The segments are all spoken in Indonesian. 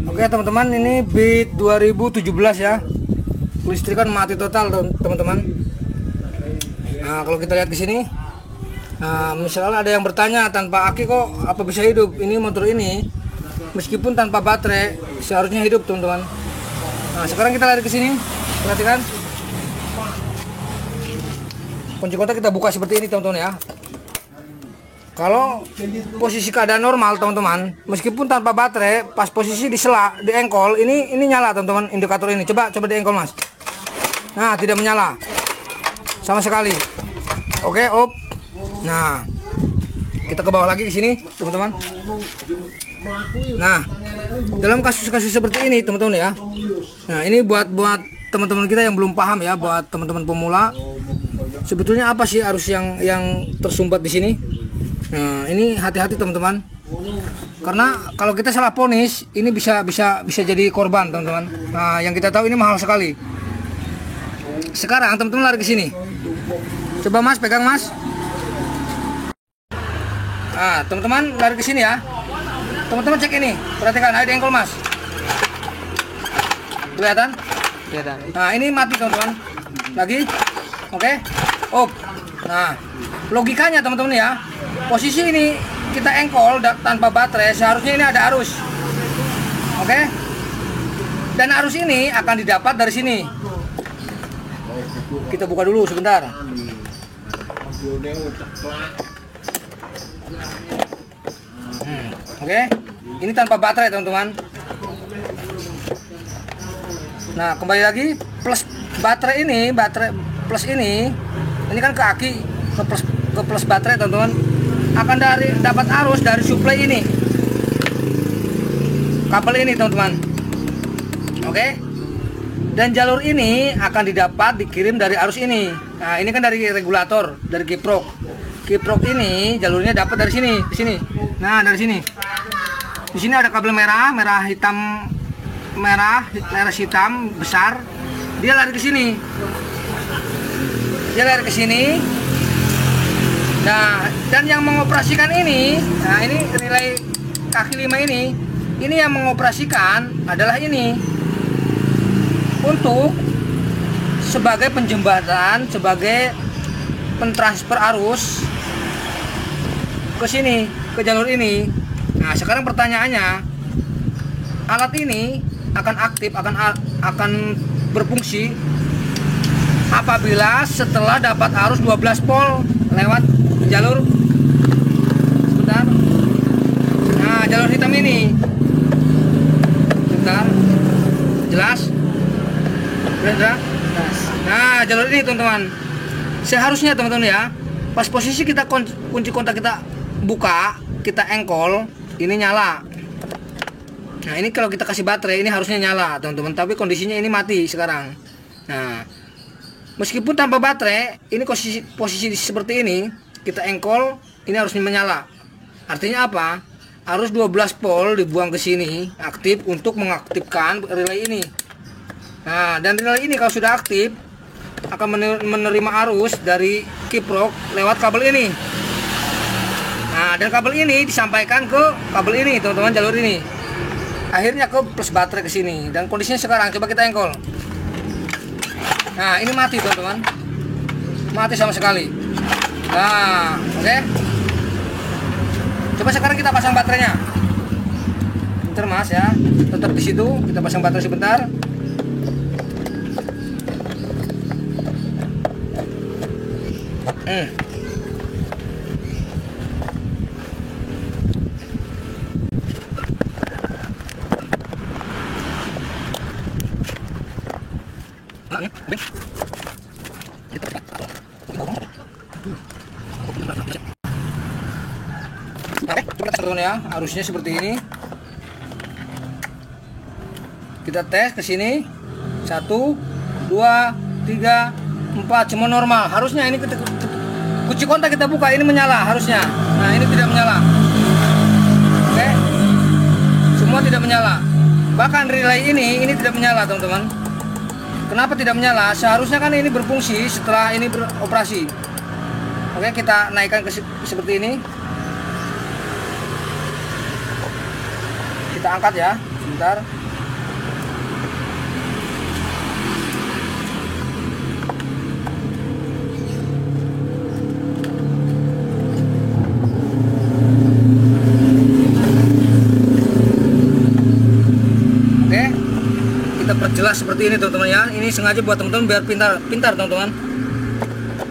Oke teman-teman, ini Beat 2017 ya. Listrikan mati total teman-teman. Nah kalau kita lihat di sini, nah misalnya ada yang bertanya, tanpa aki kok apa bisa hidup? Ini motor ini meskipun tanpa baterai seharusnya hidup teman-teman. Nah sekarang kita lari ke sini, perhatikan. Kunci kontak kita buka seperti ini teman-teman ya. Kalau posisi keadaan normal teman-teman, meskipun tanpa baterai, pas posisi di sela, di engkol, ini nyala teman-teman, indikator ini. Coba di engkol mas. Nah tidak menyala sama sekali. Oke, op. Nah kita ke bawah lagi di sini teman-teman. Nah dalam kasus-kasus seperti ini teman-teman ya. Nah ini buat teman-teman kita yang belum paham ya, buat teman-teman pemula. Sebetulnya apa sih arus yang tersumbat di sini? Nah ini hati-hati teman-teman, karena kalau kita salah ponis ini bisa jadi korban teman-teman. Nah yang kita tahu ini mahal sekali. Sekarang teman-teman lari ke sini, coba mas pegang mas. Nah teman-teman lari ke sini ya, teman-teman cek ini, perhatikan ada engkol mas, kelihatan? Nah ini mati teman-teman, lagi, oke, op. Nah logikanya teman-teman ya, posisi ini kita engkol tanpa baterai, seharusnya ini ada arus, oke? Dan arus ini akan didapat dari sini. Kita buka dulu sebentar. Oke, ini tanpa baterai teman-teman. Nah kembali lagi, plus baterai ini, baterai plus ini kan ke aki, ke plus baterai teman-teman, akan dapat arus dari suplai ini, kabel ini teman-teman. Oke, dan jalur ini akan dikirim dari arus ini. Nah ini kan dari regulator, dari kiprok ini jalurnya dapat dari sini, di sini. Nah dari sini, di sini ada kabel merah hitam besar, dia lari ke sini. Nah, dan yang mengoperasikan ini, nah ini relay kaki 5 ini yang mengoperasikan adalah ini, untuk sebagai penjembatan, sebagai pentransfer arus ke sini, ke jalur ini. Nah, sekarang pertanyaannya, alat ini akan aktif, akan berfungsi apabila setelah dapat arus 12 volt lewat jalur, sebentar, nah jalur hitam ini, sebentar, jelas? Nah jalur ini teman-teman, seharusnya teman-teman ya, pas posisi kita kunci kontak kita buka, kita engkol, ini nyala. Nah ini kalau kita kasih baterai ini harusnya nyala teman-teman, tapi kondisinya ini mati sekarang. Nah meskipun tanpa baterai, ini posisi seperti ini, kita engkol, ini harusnya menyala. Artinya apa? Arus 12 volt dibuang ke sini, aktif untuk mengaktifkan relay ini. Nah, dan relay ini kalau sudah aktif, akan menerima arus dari kiprok lewat kabel ini. Nah, dan kabel ini disampaikan ke kabel ini, teman-teman, jalur ini. Akhirnya ke plus baterai ke sini. Dan kondisinya sekarang, coba kita engkol. Nah ini mati teman-teman, mati sama sekali. Nah oke, coba sekarang kita pasang baterainya. Bentar mas ya, tetap di situ, kita pasang baterai sebentar. Coba tes teman ya, arusnya seperti ini. Kita tes ke sini, 1, 2, 3, 4, cuma normal. Harusnya ini kunci kontak kita buka, ini menyala harusnya. Nah ini tidak menyala. Oke, semua tidak menyala. Bahkan relay ini tidak menyala teman-teman. Kenapa tidak menyala? Seharusnya kan ini berfungsi setelah ini beroperasi. Oke, kita naikkan ke seperti ini. Kita angkat ya, sebentar. Oke, kita perjelas seperti ini teman-teman ya. Ini sengaja buat teman-teman biar pintar teman-teman.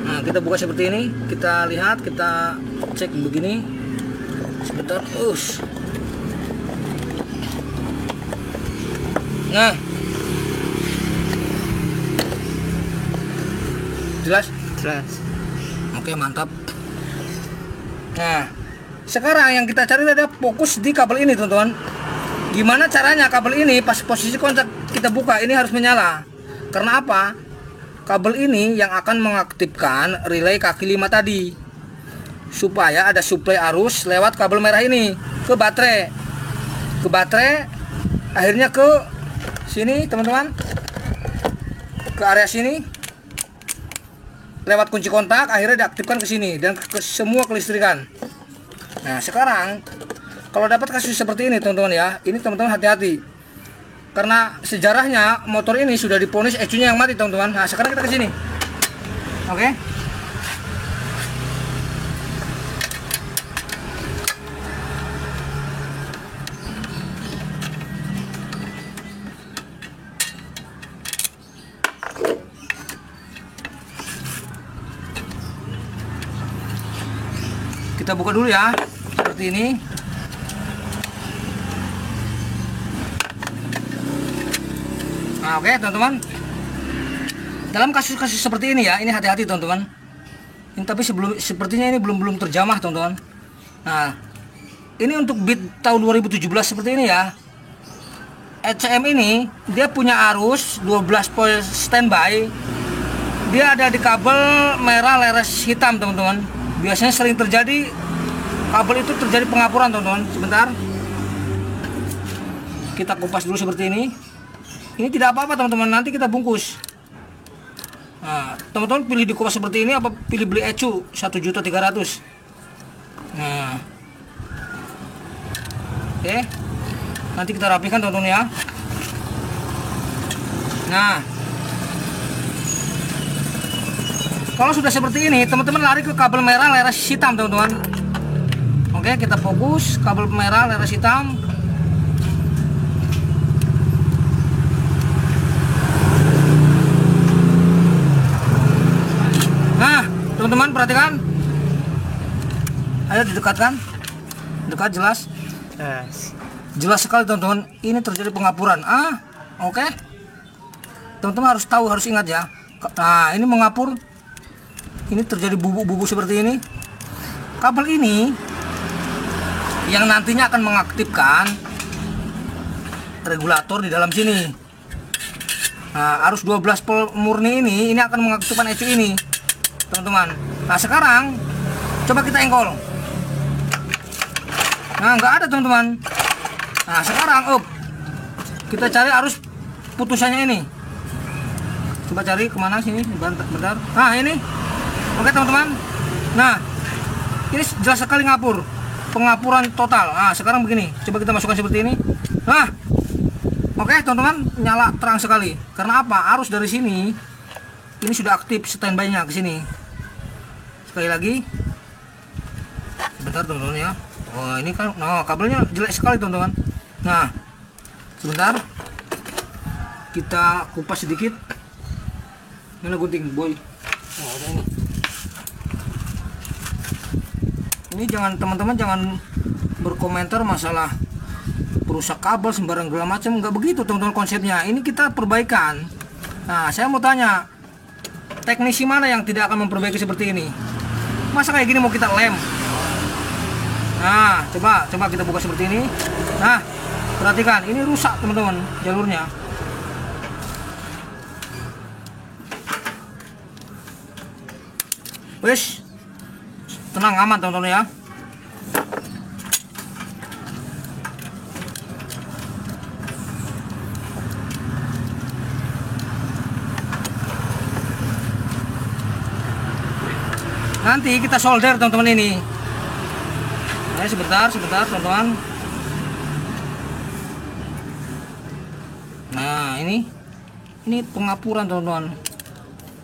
Nah, kita buka seperti ini, kita lihat, kita cek begini. Sebentar, Nah, jelas? Jelas. Oke, mantap. Nah, sekarang yang kita cari adalah fokus di kabel ini teman-teman. Gimana caranya kabel ini pas posisi kontak kita buka ini harus menyala. Karena apa? Kabel ini yang akan mengaktifkan relay kaki 5 tadi, supaya ada suplai arus lewat kabel merah ini ke baterai. Akhirnya ke sini teman-teman, ke area sini lewat kunci kontak, akhirnya diaktifkan ke sini dan ke semua kelistrikan. Nah, sekarang kalau dapat kasus seperti ini teman-teman ya, ini teman-teman hati-hati. Karena sejarahnya motor ini sudah diponis ECU-nya yang mati teman-teman. Nah, sekarang kita ke sini. Oke. Kita buka dulu ya, seperti ini. Nah, oke teman-teman. Dalam kasus-kasus seperti ini ya, ini hati-hati teman-teman. Ini tapi sepertinya ini belum terjamah teman-teman. Nah, ini untuk bit tahun 2017 seperti ini ya. ECM ini dia punya arus 12 volt standby. Dia ada di kabel merah leres hitam teman-teman. Biasanya sering terjadi kabel itu terjadi pengapuran teman-teman. Sebentar, kita kupas dulu seperti ini. Ini tidak apa-apa teman-teman, nanti kita bungkus. Nah, teman-teman pilih dikupas seperti ini apa pilih beli ECU 1.300.000. Nah, oke, nanti kita rapikan teman-teman ya. Nah, kalau sudah seperti ini, teman-teman lari ke kabel merah leres hitam teman-teman. Oke, kita fokus kabel merah leres hitam. Nah, teman-teman perhatikan. Ayo didekatkan. Dekat, jelas. Jelas sekali teman-teman. Ini terjadi pengapuran. Oke. Teman-teman harus tahu, harus ingat ya. Nah, ini mengapur. Ini terjadi bubu-bubu seperti ini. Kabel ini yang nantinya akan mengaktifkan regulator di dalam sini. Nah, arus 12 volt murni ini akan mengaktifkan ECU ini, teman-teman. Nah, sekarang coba kita engkol. Nah, nggak ada teman-teman. Nah, sekarang kita cari arus putusannya ini. Coba cari kemana sini, bentar. Nah, ini. Oke teman-teman. Nah, ini jelas sekali ngapur, pengapuran total. Nah, sekarang begini, coba kita masukkan seperti ini. Nah, oke teman-teman, nyala terang sekali. Karena apa? Arus dari sini ini sudah aktif standby-nya ke sini. Sekali lagi, sebentar teman-teman ya. Oh, ini kan, kabelnya jelek sekali teman-teman. Nah, sebentar, kita kupas sedikit. Mana gunting boy? Oh, ada ini. Ini teman-teman jangan berkomentar masalah perusak kabel sembarang segala macam, nggak begitu teman-teman konsepnya. Ini kita perbaikan. Nah, saya mau tanya, teknisi mana yang tidak akan memperbaiki seperti ini? Masa kayak gini mau kita lem? Nah, coba kita buka seperti ini. Nah, perhatikan, ini rusak teman-teman jalurnya. Wes, tenang, aman teman-teman ya. Nanti kita solder teman-teman ini. Nah, sebentar teman-teman. Nah, ini pengapuran teman-teman.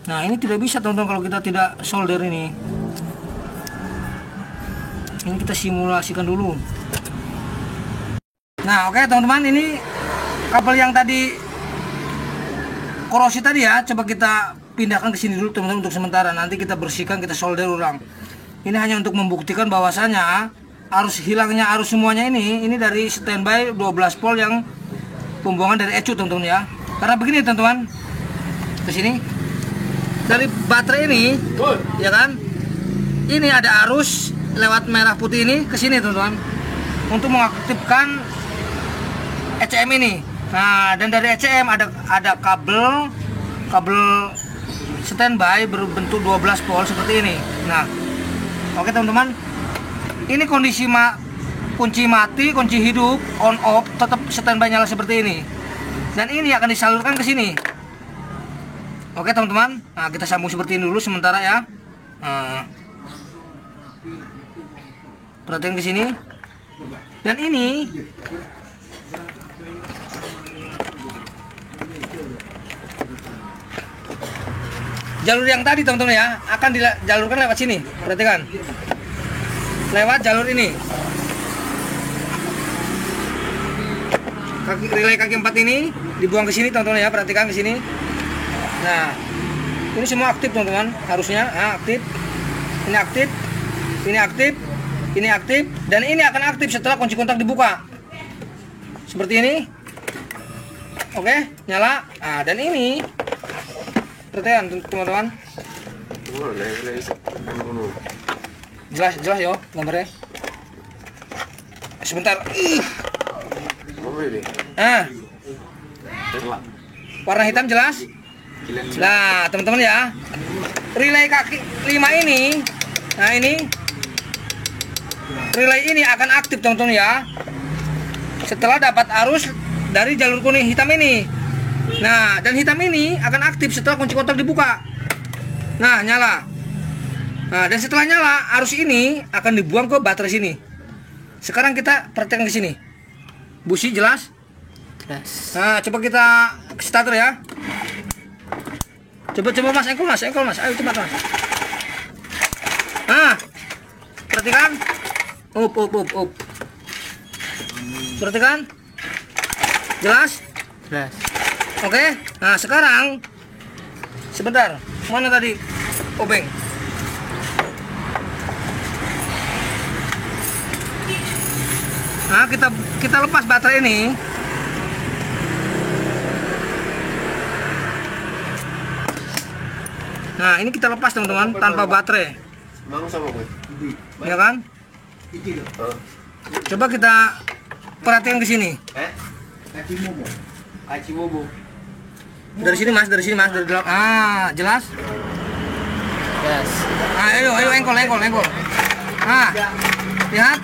Nah, ini tidak bisa teman-teman kalau kita tidak solder ini. Ini kita simulasikan dulu. Nah, oke teman-teman, ini kabel yang tadi korosi tadi ya, coba kita pindahkan ke sini dulu teman-teman untuk sementara. Nanti kita bersihkan, kita solder ulang. Ini hanya untuk membuktikan bahwasanya arus hilangnya arus semuanya ini dari standby 12 volt yang pembuangan dari ECU teman-teman ya. Karena begini teman-teman, ke sini dari baterai ini, ya kan? Ini ada arus lewat merah putih ini ke sini teman-teman, untuk mengaktifkan ECM ini. Nah, dan dari ECM ada kabel standby berbentuk 12 volt seperti ini. Nah, oke teman-teman, ini kondisi kunci mati, kunci hidup, on off tetap standby nyala seperti ini. Dan ini akan disalurkan ke sini. Oke teman-teman, nah kita sambung seperti ini dulu sementara ya. Nah, perhatikan ke sini. Dan ini jalur yang tadi teman-teman ya akan dijalurkan lewat sini. Perhatikan, lewat jalur ini. Relay kaki 4 ini dibuang ke sini teman-teman ya, perhatikan ke sini. Nah, ini semua aktif teman-teman, harusnya aktif. Ini aktif, ini aktif, ini aktif, dan ini akan aktif setelah kunci kontak dibuka. Seperti ini. Oke, nyala. Nah, dan ini perhatikan teman-teman. Jelas yo gambarnya. Sebentar. Nah, warna hitam jelas. Nah teman-teman ya, relay kaki 5 ini, nah ini relay ini akan aktif teman-teman ya, setelah dapat arus dari jalur kuning hitam ini. Nah, dan hitam ini akan aktif setelah kunci kontak dibuka. Nah, nyala. Nah, dan setelah nyala, arus ini akan dibuang ke baterai sini. Sekarang kita perhatikan ke sini. Busi jelas? Yes. Nah, coba kita starter ya. Coba mas, engkol mas, ayo cepat mas. Nah, perhatikan. Up. Perhatikan. Jelas? Jelas. Oke. Nah, sekarang sebentar. Mana tadi obeng? Nah, kita lepas baterai ini. Nah, ini kita lepas teman-teman tanpa baterai. Ya kan? Coba kita perhatikan ke sini. Dari sini mas, dari dalam. Ah, jelas? Yes. Nah, ayo engkol. Nah, lihat.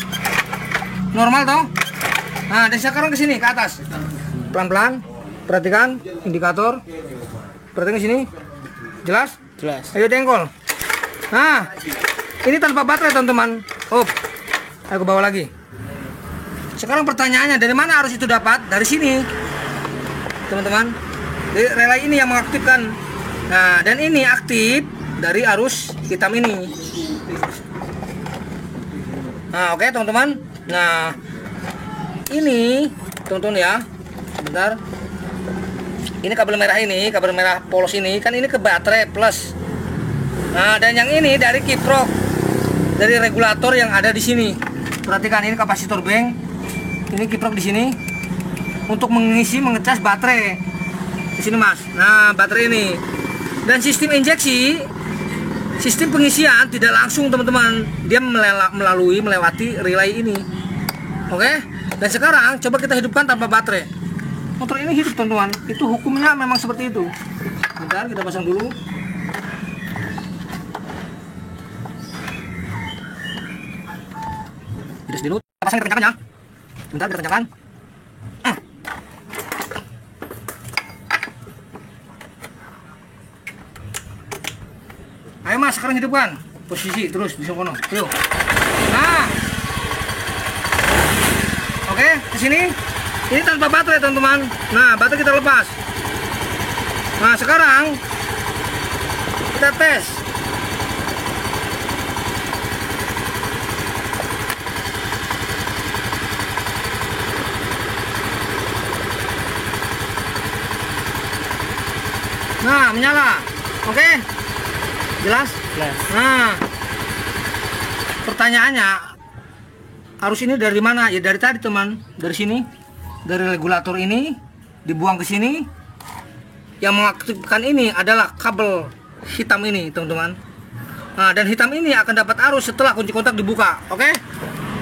Normal toh? Nah, dan sekarang ke sini, ke atas. Pelan-pelan. Perhatikan indikator. Perhatikan ke sini. Jelas? Jelas. Ayo dengkol. Nah, ini tanpa baterai teman-teman. Ayo ke bawah lagi. Sekarang pertanyaannya, dari mana arus itu dapat? Dari sini. Teman-teman. Dari relay ini yang mengaktifkan. Nah, dan ini aktif dari arus hitam ini. Nah, oke teman-teman. Nah, ini teman-teman ya, sebentar. Ini kabel merah polos ini kan ini ke baterai plus. Nah, dan yang ini dari kiprok, dari regulator yang ada di sini. Perhatikan ini kapasitor bank. Ini kiprok di sini untuk mengecas baterai di sini mas. Nah, baterai ini dan sistem injeksi, sistem pengisian tidak langsung teman-teman, dia melewati relay ini. Oke, dan sekarang coba kita hidupkan tanpa baterai. Motor ini hidup teman-teman, itu hukumnya memang seperti itu. Bentar, kita pasang dulu. Tidak dulu, pasang kita kencangkan ya. Bentar, kita kencangkan. Ayo mas, sekarang hidupkan. Posisi terus di sono. Ayo. Nah, oke, ke sini. Ini tanpa baterai teman-teman. Nah, baterai kita lepas. Nah, sekarang kita tes. Nah, menyala. Oke. Jelas? Jelas. Nah, pertanyaannya, arus ini dari mana? Ya dari tadi, teman. Dari sini. Dari regulator ini dibuang ke sini. Yang mengaktifkan ini adalah kabel hitam ini, teman-teman. Nah, dan hitam ini akan dapat arus setelah kunci kontak dibuka. Oke?